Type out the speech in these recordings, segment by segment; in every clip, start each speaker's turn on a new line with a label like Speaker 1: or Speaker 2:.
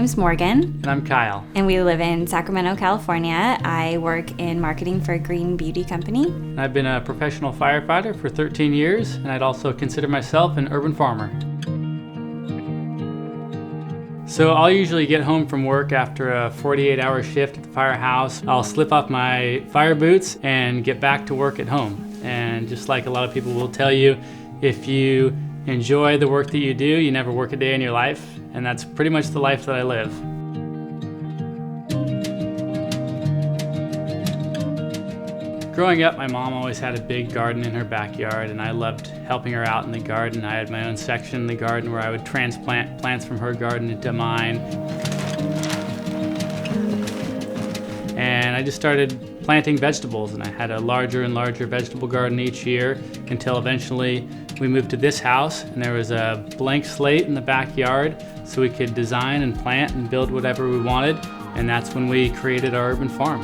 Speaker 1: name's Morgan.
Speaker 2: And I'm Kyle.
Speaker 1: And we live in Sacramento, California. I work in marketing for a green beauty company.
Speaker 2: I've been a professional firefighter for 13 years, and I'd also consider myself an urban farmer. So I'll usually get home from work after a 48-hour shift at the firehouse. I'll slip off my fire boots and get back to work at home. And just like a lot of people will tell you, if you enjoy the work that you do, you never work a day in your life. And that's pretty much the life that I live. Growing up, my mom always had a big garden in her backyard, and I loved helping her out in the garden. I had my own section in the garden where I would transplant plants from her garden into mine. And I just started planting vegetables, and I had a larger and larger vegetable garden each year until eventually we moved to this house, and there was a blank slate in the backyard so we could design and plant and build whatever we wanted, and that's when we created our urban farm.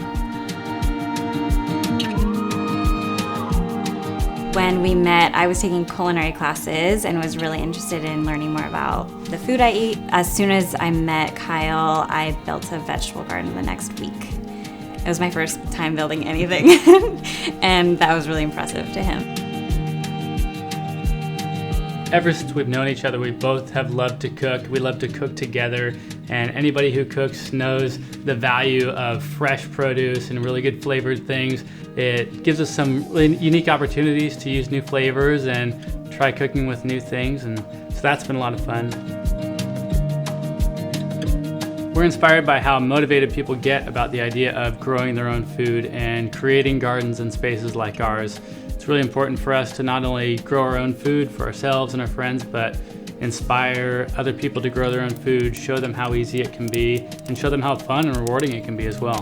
Speaker 1: When we met, I was taking culinary classes and was really interested in learning more about the food I eat. As soon as I met Kyle, I built a vegetable garden the next week. It was my first time building anything, and that was really impressive to him.
Speaker 2: Ever since we've known each other, we both have loved to cook. We love to cook together, and anybody who cooks knows the value of fresh produce and really good flavored things. It gives us some really unique opportunities to use new flavors and try cooking with new things, and so that's been a lot of fun. We're inspired by how motivated people get about the idea of growing their own food and creating gardens in spaces like ours. It's really important for us to not only grow our own food for ourselves and our friends, but inspire other people to grow their own food, show them how easy it can be, and show them how fun and rewarding it can be as well.